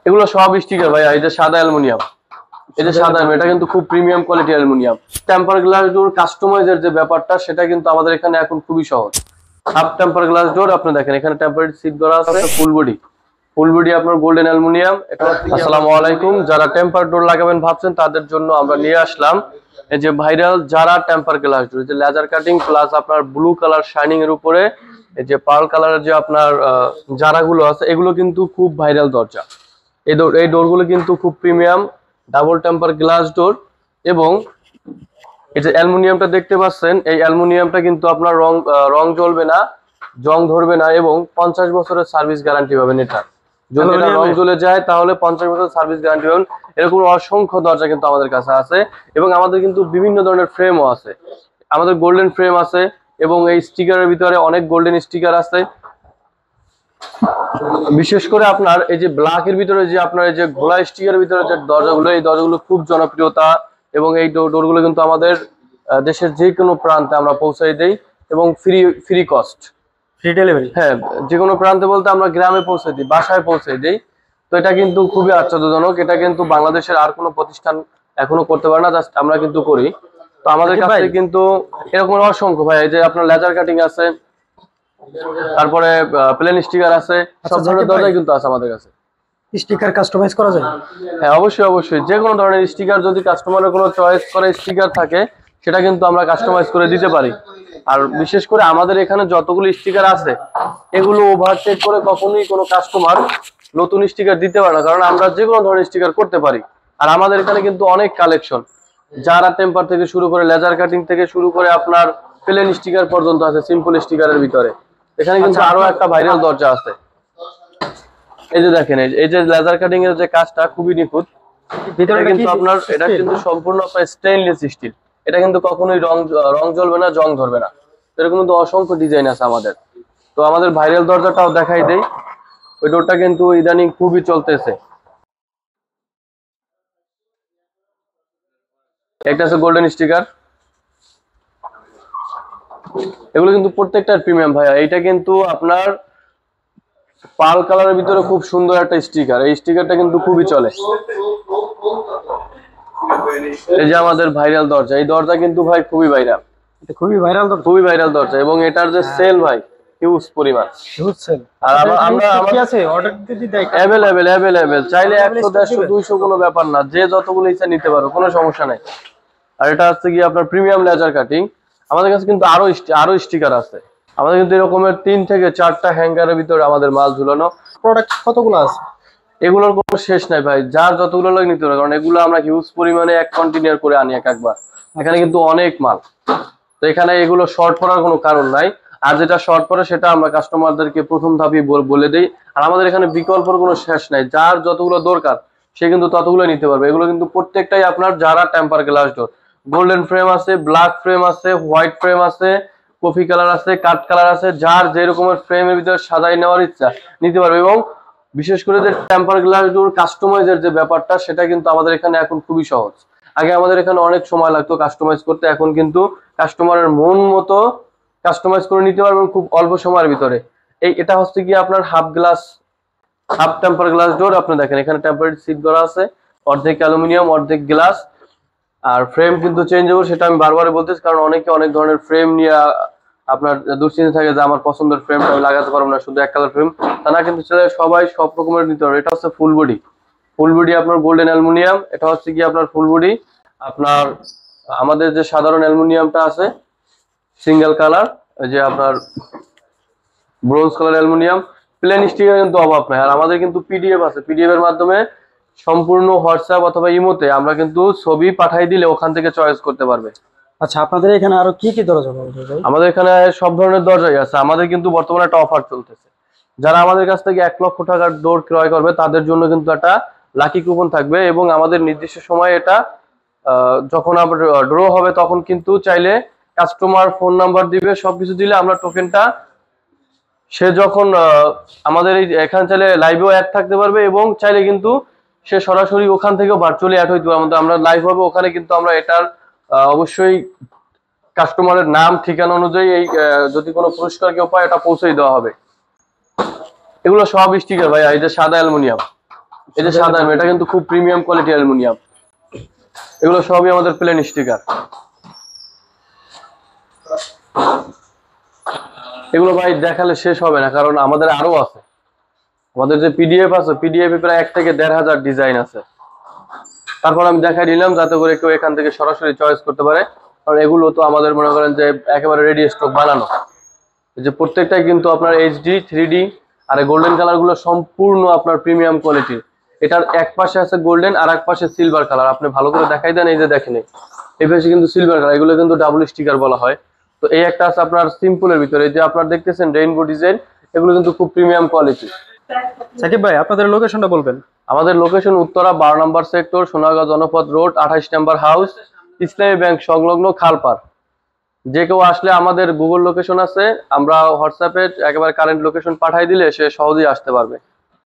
এগুলো সব স্টিকার ভাইয়া, এই যে সাদা অ্যালুমিনিয়াম, এই যে সাদা, এটা কিন্তু খুব premium quality aluminium. Temper glass door কাস্টমাইজের যে ব্যাপারটা সেটা কিন্তু আমাদের এখানে এখন খুবই সহজ। হাফ টেম্পার গ্লাস ডোর আপনি দেখেন এখানে টেম্পারেড সিট করা আছে, ফুল বডি আপনার গোল্ডেন অ্যালুমিনিয়াম। এটা আসসালামু আলাইকুম, যারা টেম্পার ডোর লাগাবেন ভাবছেন তাদের জন্য আমরা নিয়ে আসলাম এই যে ভাইরাল যারা টেম্পার গ্লাস ডোর, যে লেজার কাটিং প্লাস আপনার ব্লু কালার শাইনিং এর উপরে এই যে পার্ল কালারের যে আপনার জারাগুলো আছে, এগুলো কিন্তু খুব ভাইরাল দরজা। এই ডোরগুলো কিন্তু খুব প্রিমিয়াম ডাবল টেম্পার গ্লাস ডোর। এবং এই যে অ্যালুমিনিয়ামটা দেখতে পাচ্ছেন, এই অ্যালুমিনিয়ামটা কিন্তু আপনার রং জ্বলবে না, জং ধরবে না এবং 50 বছরের সার্ভিস গ্যারান্টি পাবেন। এটা যদি এটা রং জ্বলে যায় তাহলে 50 বছরের সার্ভিস গ্যারান্টি পাবেন। এরকম অসংখ্য দরজা কিন্তু আমাদের কাছে আছে এবং আমাদের কিন্তু বিভিন্ন ধরনের ফ্রেমও আছে। আমাদের গোল্ডেন ফ্রেম আছে এবং এই স্টিকারের ভিতরে অনেক গোল্ডেন স্টিকার আছে। বিশেষ করে আপনার এই যে ব্ল্যাকের ভিতরে যে আপনার এই যে ঘোলা স্টিকারের ভিতরে যে দরজাগুলো, এই দরজাগুলো খুব জনপ্রিয়তা এবং এই ডোরগুলো কিন্তু আমাদের দেশের যে কোনো প্রান্তে আমরা পৌঁছাই দেই এবং ফ্রি কস্ট, ফ্রি ডেলিভারি। হ্যাঁ, যে কোনো প্রান্তে বলতে আমরা গ্রামে পৌঁছে দিই, বাসায় পৌঁছে দিই। তো এটা কিন্তু খুবই আশ্চর্যজনক, এটা কিন্তু বাংলাদেশের আর কোনো প্রতিষ্ঠান এখনো করতে পারে না, জাস্ট আমরা কিন্তু করি। তো আমাদের কাছে কিন্তু এরকম অসংখ্য ভাই, এই যে আপনার লেজার কাটিং আছে, তারপরে প্লেন স্টিকার আছে, সব ধরনের দরজাই কিন্তু আছে আমাদের কাছে। স্টিকার কাস্টমাইজ করা যায়? হ্যাঁ, অবশ্যই অবশ্যই, যে কোনো ধরনের স্টিকার যদি কাস্টমারের কোনো চয়েস করে স্টিকার থাকে সেটা কিন্তু আমরা কাস্টমাইজ করে দিতে পারি। আর বিশেষ করে আমাদের এখানে যতগুলো স্টিকার আছে এগুলো ওভারটেক করে কখনোই কোনো কাস্টমার নতুন স্টিকার দিতে পারে না, কারণ আমরা যে কোনো ধরনের স্টিকার করতে পারি। আর আমাদের এখানে কিন্তু অনেক কালেকশন, যারা টেম্পার থেকে শুরু করে লেজার কাটিং থেকে শুরু করে আপনার প্লেন স্টিকার পর্যন্ত আছে, সিম্পল স্টিকারের ভিতরে। এখানে কিন্তু আরো একটা ভাইরাল দরজা আছে, এই যে দেখেন, এই যে লেজার কাটিং এর যে কাজটা খুবই নিখুঁত। ভিতরে কিন্তু আপনার এটা কিন্তু সম্পূর্ণ আপনার স্টেইনলেস স্টিল, এটা কিন্তু কখনোই রং জ্বলবে না, জং ধরবে না। এরকম কিন্তু অসংখ্য ডিজাইন আছে আমাদের। তো আমাদের ভাইরাল দরজাটাও দেখাই দেই, ওই ডোরটা কিন্তু ইদানিং খুবই চলতেছে। একটা আছে গোল্ডেন স্টিকার, এগুলো কিন্তু প্রত্যেকটা প্রিমিয়াম ভাইয়া। এইটা কিন্তু আপনার পার্ল কালারের ভিতরে খুব সুন্দর একটা স্টিকার, এই স্টিকারটা কিন্তু খুবই চলে। এই যে আমাদের ভাইরাল দরজা, এই দরজা কিন্তু ভাই খুবই ভাইরাল, এটা খুবই ভাইরাল দরজা, খুবই ভাইরাল দরজা। এবং এটার যে সেল ভাই হিউজ পরিমাণ, হিউজ সেল। আর আমরা কি আছে অর্ডার দিতে দেই अवेलेबल, চাইলে 100 150 200 কোনো ব্যাপার না, যে যতগুলো ইচ্ছা নিতে পারো, কোনো সমস্যা নাই। আর এটা হচ্ছে কি আপনার প্রিমিয়াম লেজার কাটিং। আমাদের কাছে কিন্তু আরো স্টিকার আছে। আমাদের কিন্তু এরকমের 3 থেকে 4টা হ্যাঙ্গারের ভিতরে আমাদের মাল ঝুলানো। প্রোডাক্ট কতগুলো আছে? এগুলোর কোনো শেষ নাই ভাই, যার যতগুলো লাগে নিতে পারে, কারণ এগুলো আমরা হিউজ পরিমাণে এক কন্টেইনার করে আনি একবার। এখানে কিন্তু অনেক মাল, তো এখানে এগুলো শর্ট পড়ার কোনো কারণ নাই। আর যেটা শর্ট পড়ে সেটা আমরা কাস্টমারদেরকে প্রথম ধাপই বলে দেই। আর আমাদের এখানে বিকল্পর কোনো শেষ নাই, যার যতগুলো দরকার সে কিন্তু ততগুলো নিতে পারবে। এগুলো কিন্তু প্রত্যেকটাই আপনার যারা টেম্পার গ্লাস ডোর, গোল্ডেন ফ্রেম আছে, ব্ল্যাক ফ্রেম আছে, হোয়াইট ফ্রেম আছে, কফি কালার আছে, কাট কালার আছে, যার যে রকমের ফ্রেমের ভিতরে সাজাই নেওয়ার ইচ্ছা নিতে পারবে। এবং বিশেষ করে যে টেম্পার গ্লাস ডোর কাস্টমাইজের যে ব্যাপারটা সেটা কিন্তু আমাদের এখানে এখন খুবই সহজ। আগে আমাদের এখানে অনেক সময় লাগতো কাস্টমাইজ করতে, এখন কিন্তু কাস্টমারের মন মতো কাস্টমাইজ করে নিতে পারবেন খুব অল্প সময়ের ভিতরে। এটা হচ্ছে কি আপনার হাফ টেম্পার গ্লাস ডোর। আপনি দেখেন এখানে টেম্পারেড সিট করা আছে, অর্ধেক অ্যালুমিনিয়াম অর্ধেক গ্লাস। আর ফ্রেম কিন্তু চেঞ্জেবল, সেটা আমি বারবারই বলতেছি, কারণ অনেকে অনেক ধরনের ফ্রেম নিয়ে আপনার দুশ্চিন্তা থাকে যে আমার পছন্দের ফ্রেমটা আমি লাগাতে পারবো না, শুধু এক কালার ফ্রেম। তা না, কিন্তু সবাই সব রকমের নিতে পারবে। এটা হচ্ছে ফুল বডি আপনার গোল্ডেন অ্যালুমিনিয়াম। এটা হচ্ছে কি আপনার ফুল বডি। আপনার আমাদের যে সাধারণ অ্যালুমিনিয়ামটা আছে সিঙ্গেল কালার, যে আপনার bronze colour aluminium, plain sticker কিন্তু অভাব নাই। আর আমাদের কিন্তু পিডিএফ আছে, পিডিএফ এর মাধ্যমে সম্পূর্ণ হোয়াটসঅ্যাপ অথবা ইমোতে আমরা কিন্তু ছবি পাঠাই দিলে ওখান থেকে চয়েস করতে পারবে। আচ্ছা, আপনাদের এখানে আরো কি কি দরজা পাওয়া যায়? আমাদের এখানে সব ধরনের দরজাই আছে। আমাদের কিন্তু বর্তমানে একটা অফার চলতেছে, যারা আমাদের কাছ থেকে 1 লক্ষ টাকার ডোর ক্রয় করবে তাদের জন্য কিন্তু একটা লাকি কুপন থাকবে। এবং আমাদের নির্দিষ্ট সময় এটা যখন আবার ড্র হবে তখন কিন্তু চাইলে কাস্টমার ফোন নাম্বার দিবে, সবকিছু দিলে আমরা টোকেনটা সে যখন আমাদের এখানে চাইলে লাইভেও অ্যাড থাকতে পারবে এবং চাইলে কিন্তু সে সরাসরি ওখান থেকেও ভার্চুয়ালি অ্যাড হইতে পারবে। আমরা লাইভ হবে ওখানে, কিন্তু আমরা এটার অবশ্যই কাস্টমারের নাম ঠিকানা অনুযায়ী এই যদি কোনো পুরস্কার কেউ পায় এটা পৌঁছে দেওয়া হবে। এগুলো সব স্টিকার ভাই, এই যে সাদা অ্যালুমিনিয়াম, এই যে সাদা এটা কিন্তু খুব প্রিমিয়াম কোয়ালিটি অ্যালুমিনিয়াম। এগুলো সবই আমাদের প্লেন স্টিকার। এগুলো ভাই দেখালে শেষ হবে না, কারণ আমাদের আরো আছে। আমাদের যে পিডিএফ আছে, পিডিএফ এ প্রায় 1 থেকে 1,500 ডিজাইন আছে। তারপর আমি দেখাই দিলাম যাতে করে কেউ এখান থেকে সরাসরি চয়েস করতে পারে, কারণ এগুলো তো আমাদের মনে করেন যে একেবারে রেডি স্টক বানানো। এই যে প্রত্যেকটাই কিন্তু আপনার এইচডি 3D, আর এই গোল্ডেন কালার গুলো সম্পূর্ণ আপনার প্রিমিয়াম কোয়ালিটির। এটার এক পাশে আছে গোল্ডেন আর এক পাশে সিলভার কালার। আপনি ভালো করে দেখাই দেন, এই যে দেখেন এই পাশে কিন্তু সিলভার কালার, এগুলো কিন্তু ডাবল স্টিকার বলা হয়। তো এই একটা আছে আপনার সিম্পলের ভিতরে, যে আপনার দেখতেছেন রেইনবো ডিজাইন, এগুলো কিন্তু খুব প্রিমিয়াম কোয়ালিটি। সাকিব ভাই আপনাদের লোকেশনটা বলবেন। আমাদের লোকেশন উত্তরা 12 নম্বর সেক্টর, সোনারগাঁও জনপথ রোড, 28 নম্বর হাউস, ইসলামী ব্যাংক সংলগ্ন, খালপার। যে কেউ আসলে আমাদের গুগল লোকেশন আছে, আমরা হোয়াটসঅ্যাপে একেবারে কারেন্ট লোকেশন পাঠাই দিলে সে সহজেই আসতে পারবে।